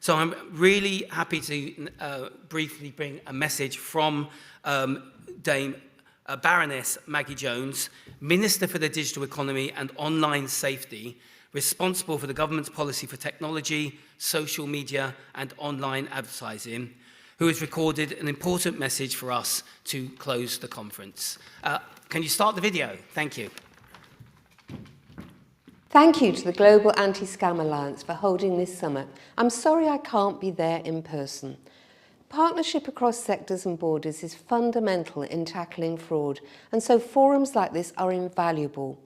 So I'm really happy to briefly bring a message from Dame Baroness Jones, Minister for the Digital Economy and Online Safety, responsible for the government's policy for technology, social media and online advertising, who has recorded an important message for us to close the conference. Can you start the video? Thank you. Thank you to the Global Anti-Scam Alliance for holding this summit. I'm sorry I can't be there in person. Partnership across sectors and borders is fundamental in tackling fraud, and so forums like this are invaluable.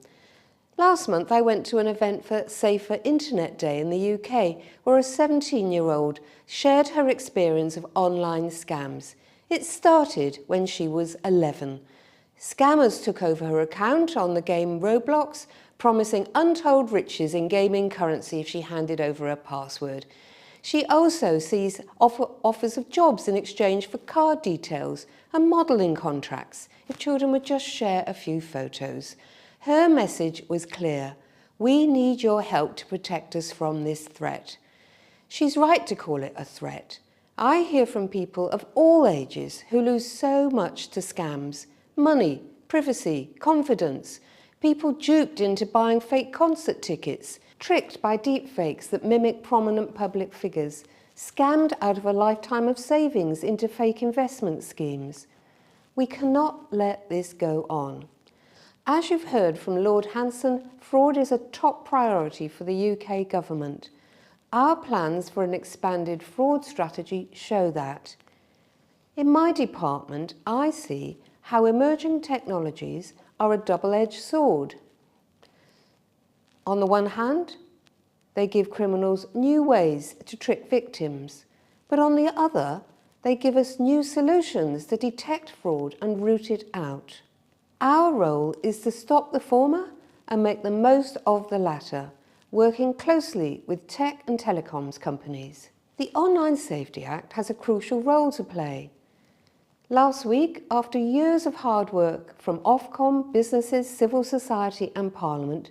Last month I went to an event for Safer Internet Day in the UK, where a 17-year-old shared her experience of online scams. It started when she was 11. Scammers took over her account on the game Roblox, promising untold riches in gaming currency if she handed over her password. She also sees offers of jobs in exchange for card details and modelling contracts if children would just share a few photos. Her message was clear: we need your help to protect us from this threat. She's right to call it a threat. I hear from people of all ages who lose so much to scams: money, privacy, confidence. People duped into buying fake concert tickets, tricked by deepfakes that mimic prominent public figures, scammed out of a lifetime of savings into fake investment schemes. We cannot let this go on. As you've heard from Lord Hanson, fraud is a top priority for the UK government. Our plans for an expanded fraud strategy show that. In my department, I see how emerging technologies are a double-edged sword. On the one hand, they give criminals new ways to trick victims, but on the other, they give us new solutions to detect fraud and root it out. Our role is to stop the former and make the most of the latter, working closely with tech and telecoms companies. The Online Safety Act has a crucial role to play. Last week, after years of hard work from Ofcom, businesses, civil society and Parliament,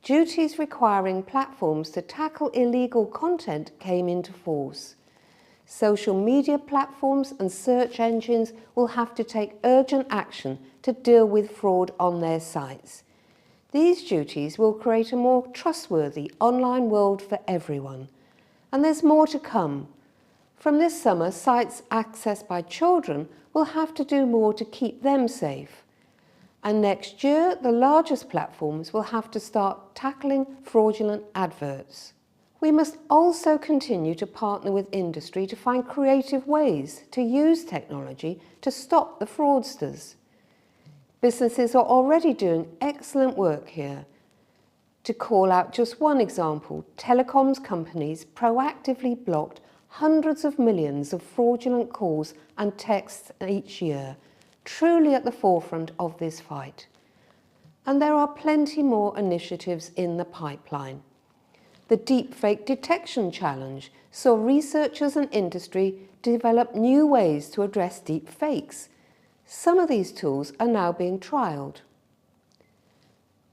duties requiring platforms to tackle illegal content came into force. Social media platforms and search engines will have to take urgent action to deal with fraud on their sites. These duties will create a more trustworthy online world for everyone. And there's more to come. From this summer, sites accessed by children will have to do more to keep them safe. And next year, the largest platforms will have to start tackling fraudulent adverts. We must also continue to partner with industry to find creative ways to use technology to stop the fraudsters. Businesses are already doing excellent work here. To call out just one example, telecoms companies proactively blocked hundreds of millions of fraudulent calls and texts each year, truly at the forefront of this fight. And there are plenty more initiatives in the pipeline. The Deepfake Detection Challenge saw researchers and industry develop new ways to address deepfakes. Some of these tools are now being trialled.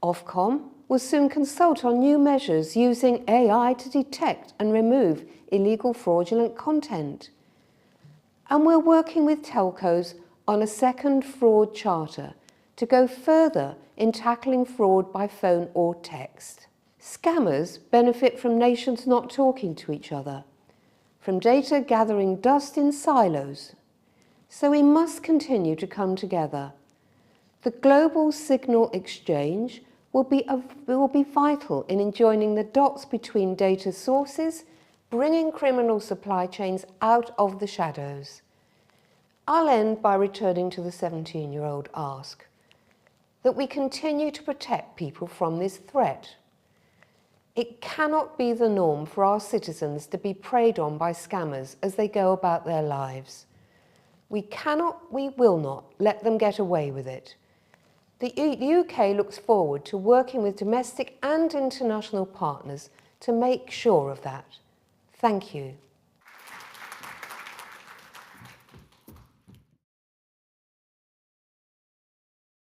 Ofcom will soon consult on new measures using AI to detect and remove illegal fraudulent content. And we're working with telcos on a second fraud charter to go further in tackling fraud by phone or text. Scammers benefit from nations not talking to each other, from data gathering dust in silos. So we must continue to come together. The global signal exchange will be vital in joining the dots between data sources, bringing criminal supply chains out of the shadows. I'll end by returning to the 17-year-old ask, that we continue to protect people from this threat. It cannot be the norm for our citizens to be preyed on by scammers as they go about their lives. We will not let them get away with it. The UK looks forward to working with domestic and international partners to make sure of that. Thank you.